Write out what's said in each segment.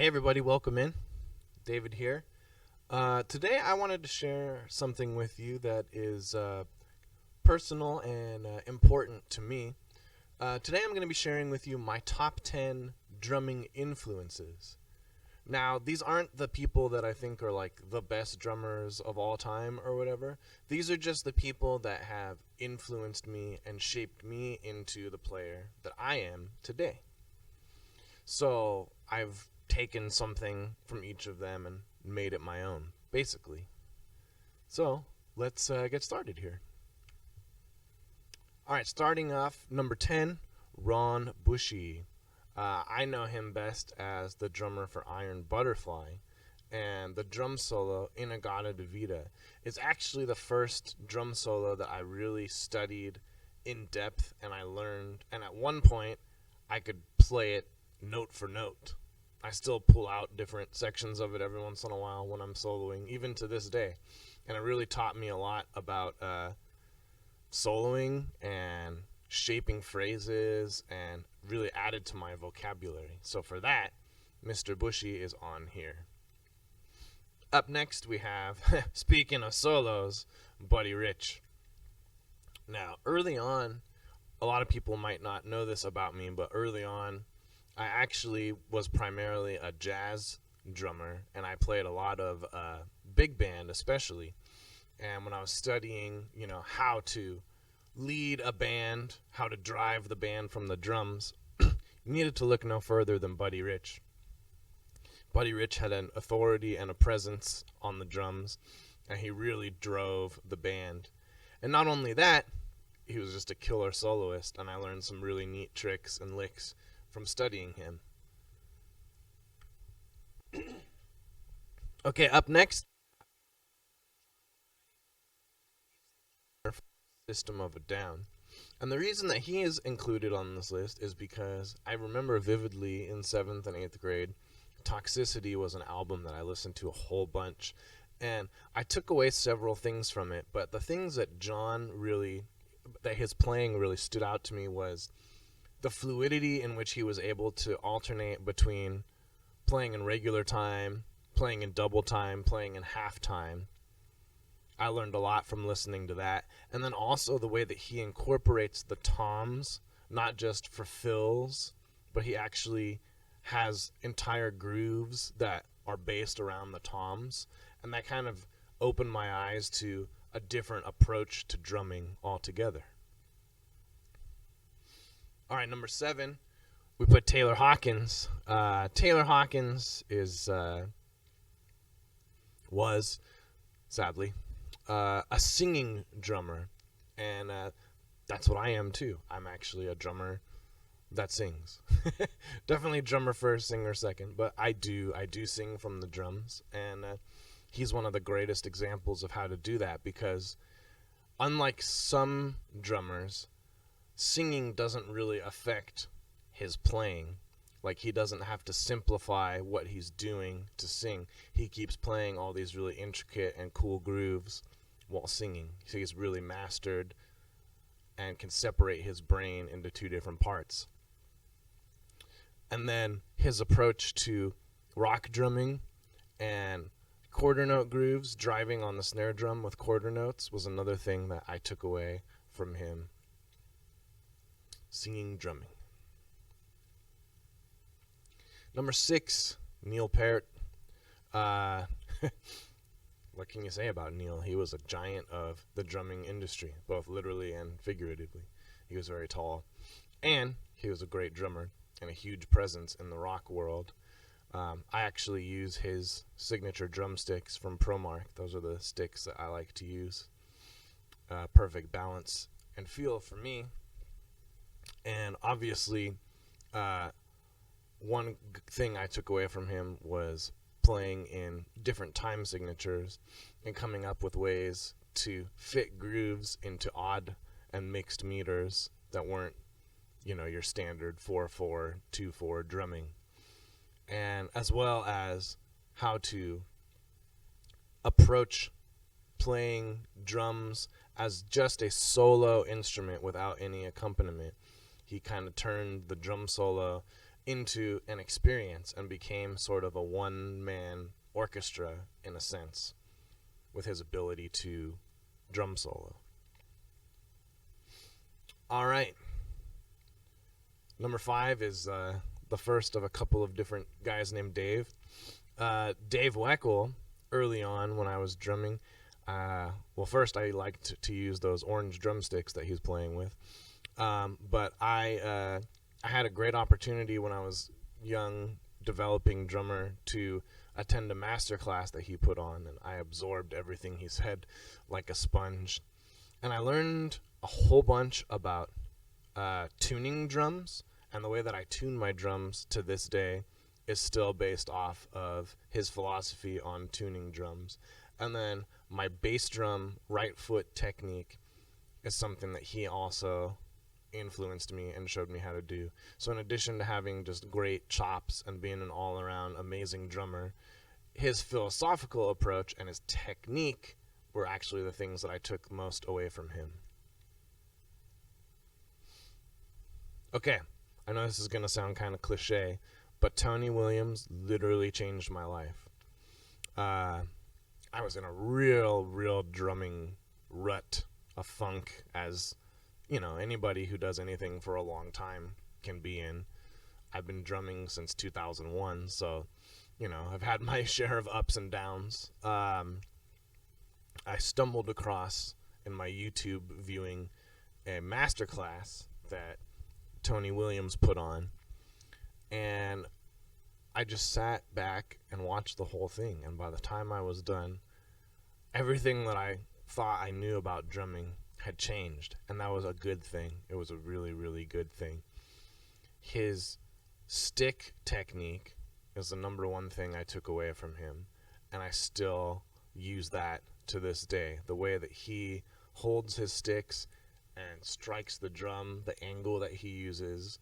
Hey everybody, welcome in. David here. Today I wanted to share something with you that is personal and important to me. Today I'm going to be sharing with you my top 10 drumming influences. Now, these aren't the people that I think are like the best drummers of all time or whatever. These are just the people that have influenced me and shaped me into the player that I am today. So I've taken something from each of them and made it my own, basically. So let's get started here. All right, starting off, number 10, Ron Bushy. I know him best as the drummer for Iron Butterfly, and the drum solo Inagata Devita is actually the first drum solo that I really studied in depth and I learned. And at one point, I could play it note for note. I still pull out different sections of it every once in a while when I'm soloing, even to this day. And it really taught me a lot about soloing and shaping phrases and really added to my vocabulary. So for that, Mr. Bushy is on here. Up next, we have, speaking of solos, Buddy Rich. Now, early on, a lot of people might not know this about me, but early on, I actually was primarily a jazz drummer, and I played a lot of big band, especially. And when I was studying, how to lead a band, how to drive the band from the drums, you needed to look no further than Buddy Rich. Buddy Rich had an authority and a presence on the drums, and he really drove the band. And not only that, he was just a killer soloist, and I learned some really neat tricks and licks from studying him. Okay, up next, System of a Down. And the reason that he is included on this list is because I remember vividly in 7th and 8th grade, Toxicity was an album that I listened to a whole bunch. And I took away several things from it, but the things that that his playing really stood out to me was the fluidity in which he was able to alternate between playing in regular time, playing in double time, playing in half time. I learned a lot from listening to that. And then also the way that he incorporates the toms, not just for fills, but he actually has entire grooves that are based around the toms. And that kind of opened my eyes to a different approach to drumming altogether. All right, number 7, we put Taylor Hawkins. Taylor Hawkins was, sadly, a singing drummer, and that's what I am too. I'm actually a drummer that sings. Definitely a drummer first, singer second, but I do sing from the drums, and he's one of the greatest examples of how to do that because unlike some drummers, singing doesn't really affect his playing. Like, he doesn't have to simplify what he's doing to sing. He keeps playing all these really intricate and cool grooves while singing. So he's really mastered and can separate his brain into two different parts. And then his approach to rock drumming and quarter note grooves, driving on the snare drum with quarter notes, was another thing that I took away from him. Singing, drumming. Number 6, Neil Peart. What can you say about Neil? He was a giant of the drumming industry, both literally and figuratively. He was very tall, and he was a great drummer and a huge presence in the rock world. I actually use his signature drumsticks from ProMark. Those are the sticks that I like to use. Perfect balance and feel for me. And obviously, one thing I took away from him was playing in different time signatures and coming up with ways to fit grooves into odd and mixed meters that weren't, your standard 4/4, 2/4 drumming. And as well as how to approach playing drums as just a solo instrument without any accompaniment. He kind of turned the drum solo into an experience and became sort of a one-man orchestra in a sense with his ability to drum solo. All right. Number 5 is the first of a couple of different guys named Dave. Dave Weckl, early on when I was drumming, well, first I liked to use those orange drumsticks that he's playing with. But I had a great opportunity when I was young, developing drummer, to attend a master class that he put on, and I absorbed everything he said like a sponge. And I learned a whole bunch about tuning drums, and the way that I tune my drums to this day is still based off of his philosophy on tuning drums. And then my bass drum right foot technique is something that he also influenced me and showed me how to do. So in addition to having just great chops and being an all-around amazing drummer, his philosophical approach and his technique were actually the things that I took most away from him. Okay, I know this is going to sound kind of cliche, but Tony Williams literally changed my life. I was in a real drumming rut, a funk, as you know, anybody who does anything for a long time can be in. I've been drumming since 2001, so, you know, I've had my share of ups and downs. I stumbled across, in my YouTube viewing, a masterclass that Tony Williams put on, and I just sat back and watched the whole thing, and by the time I was done, everything that I thought I knew about drumming had changed, and that was a good thing. It was a really good thing. His stick technique is the number one thing I took away from him, and I still use that to this day. The way that he holds his sticks and strikes the drum, the angle that he uses,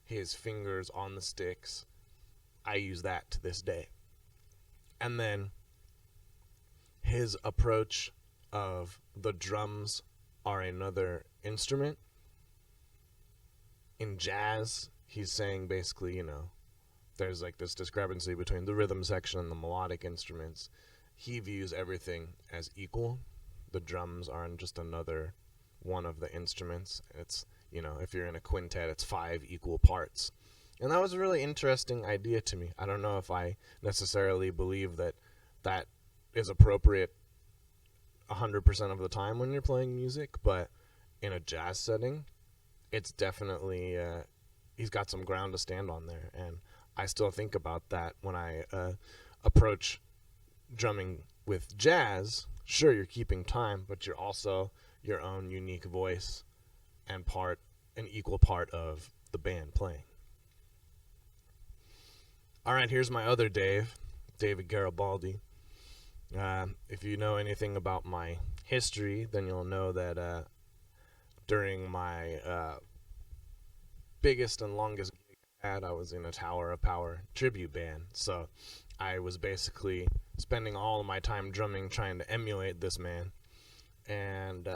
his fingers on the sticks, I use that to this day. And then his approach of the drums are another instrument. In jazz, he's saying basically, you know, there's like this discrepancy between the rhythm section and the melodic instruments. He views everything as equal. The drums are just another one of the instruments. It's, you know, if you're in a quintet, it's 5 equal parts. And that was a really interesting idea to me. I don't know if I necessarily believe that that is appropriate 100% of the time when you're playing music, but in a jazz setting, it's definitely, he's got some ground to stand on there. And I still think about that when I approach drumming with jazz. Sure, you're keeping time, but you're also your own unique voice and an equal part of the band playing. All right, here's my other Dave, David Garibaldi. If you know anything about my history, then you'll know that during my biggest and longest gig I had, I was in a Tower of Power tribute band. So I was basically spending all of my time drumming, trying to emulate this man. And,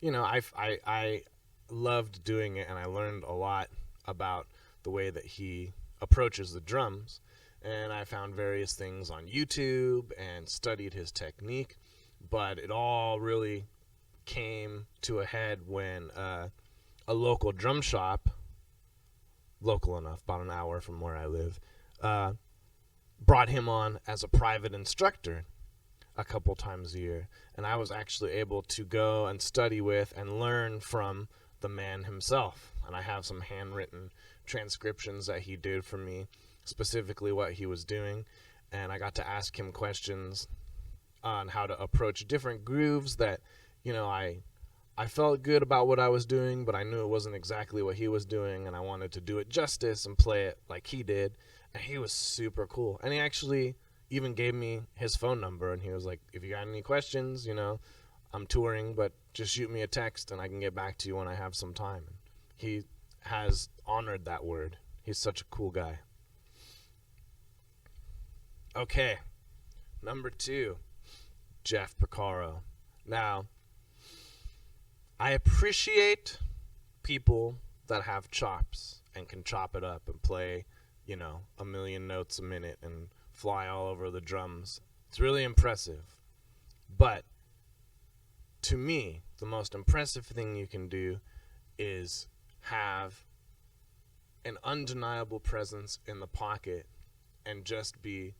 you know, I loved doing it, and I learned a lot about the way that he approaches the drums. And I found various things on YouTube and studied his technique, but it all really came to a head when a local drum shop, local enough, about an hour from where I live, brought him on as a private instructor a couple times a year. And I was actually able to go and study with and learn from the man himself. And I have some handwritten transcriptions that he did for me, specifically what he was doing, and I got to ask him questions on how to approach different grooves that, you know, I felt good about what I was doing, but I knew it wasn't exactly what he was doing, and I wanted to do it justice and play it like he did. And he was super cool, and he actually even gave me his phone number, and he was like, if you got any questions, you know, I'm touring, but just shoot me a text and I can get back to you when I have some time. He has honored that word. He's such a cool guy. Okay, number 2, Jeff Porcaro. Now, I appreciate people that have chops and can chop it up and play a million notes a minute and fly all over the drums. It's really impressive. But to me, the most impressive thing you can do is have an undeniable presence in the pocket and just be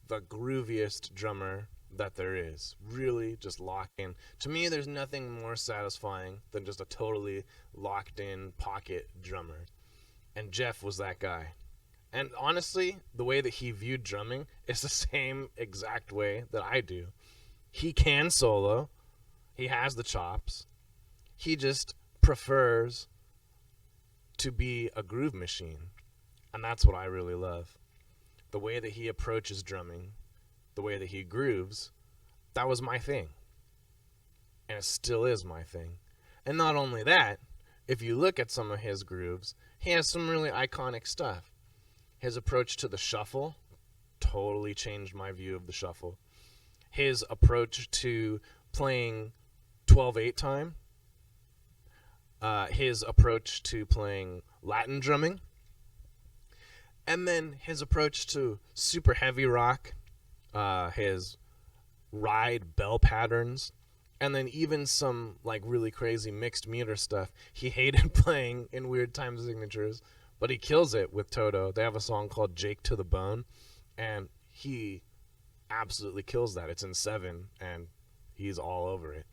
the grooviest drummer that there is. Really just lock in. To me, there's nothing more satisfying than just a totally locked in pocket drummer. And Jeff was that guy. And honestly, the way that he viewed drumming is the same exact way that I do. He can solo. He has the chops. He just prefers to be a groove machine. And that's what I really love. The way that he approaches drumming, the way that he grooves, that was my thing. And it still is my thing. And not only that, if you look at some of his grooves, he has some really iconic stuff. His approach to the shuffle totally changed my view of the shuffle. His approach to playing 12/8 time, his approach to playing Latin drumming, and then his approach to super heavy rock, his ride bell patterns, and then even some like really crazy mixed meter stuff. He hated playing in weird time signatures, but he kills it with Toto. They have a song called Jake to the Bone, and he absolutely kills that. It's in 7, and he's all over it.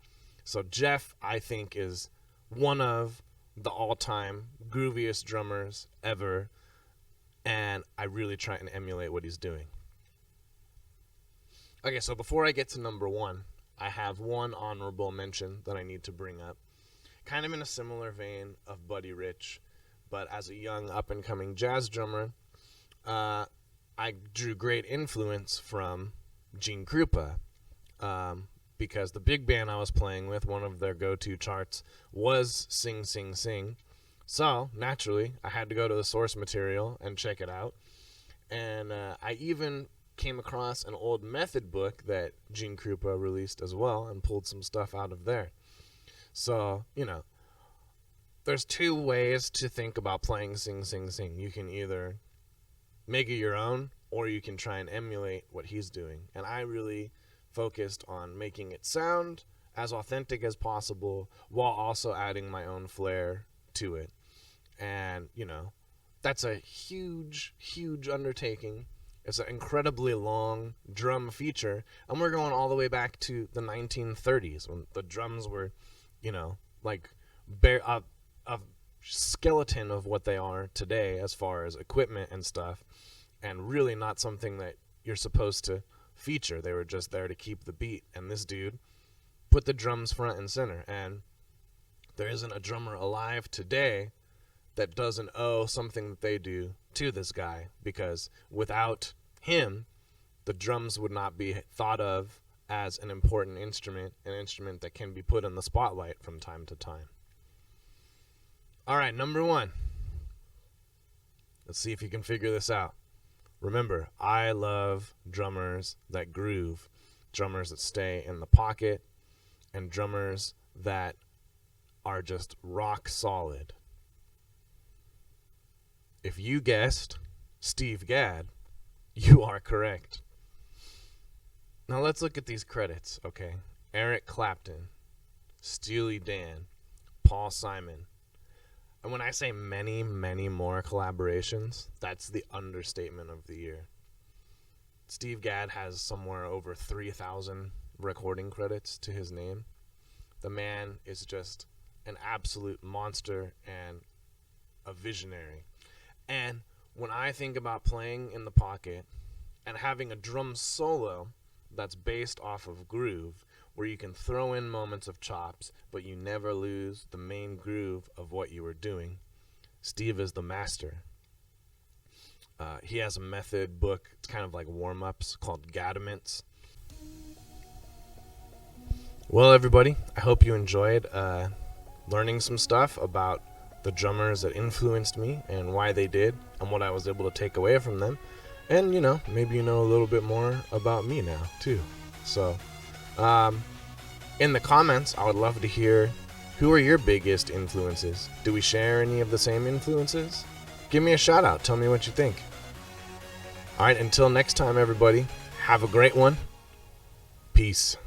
So Jeff, I think, is one of the all-time grooviest drummers ever, and I really try and emulate what he's doing. Okay, so before I get to number 1, I have one honorable mention that I need to bring up. Kind of in a similar vein of Buddy Rich, but as a young up-and-coming jazz drummer, I drew great influence from Gene Krupa, because the big band I was playing with, one of their go-to charts was Sing, Sing, Sing. So, naturally, I had to go to the source material and check it out. And I even came across an old method book that Gene Krupa released as well and pulled some stuff out of there. So, there's 2 ways to think about playing Sing, Sing, Sing. You can either make it your own, or you can try and emulate what he's doing. And I really focused on making it sound as authentic as possible while also adding my own flair to it. And, that's a huge, huge undertaking. It's an incredibly long drum feature, and we're going all the way back to the 1930s when the drums were, like a skeleton of what they are today as far as equipment and stuff, and really not something that you're supposed to feature. They were just there to keep the beat, and this dude put the drums front and center, and there isn't a drummer alive today that doesn't owe something that they do to this guy, because without him, the drums would not be thought of as an important instrument, an instrument that can be put in the spotlight from time to time. All right, number 1. Let's see if you can figure this out. Remember, I love drummers that groove, drummers that stay in the pocket, and drummers that are just rock solid. If you guessed Steve Gadd, you are correct. Now let's look at these credits, okay? Eric Clapton, Steely Dan, Paul Simon. And when I say many, many more collaborations, that's the understatement of the year. Steve Gadd has somewhere over 3,000 recording credits to his name. The man is just an absolute monster and a visionary. And when I think about playing in the pocket and having a drum solo that's based off of groove, where you can throw in moments of chops, but you never lose the main groove of what you were doing, Steve is the master. He has a method book, it's kind of like warm-ups, called Gaddaments. Well, everybody, I hope you enjoyed learning some stuff about the drummers that influenced me and why they did and what I was able to take away from them. And, maybe you know a little bit more about me now, too. So, in the comments, I would love to hear, who are your biggest influences? Do we share any of the same influences? Give me a shout out. Tell me what you think. All right, until next time, everybody, have a great one. Peace.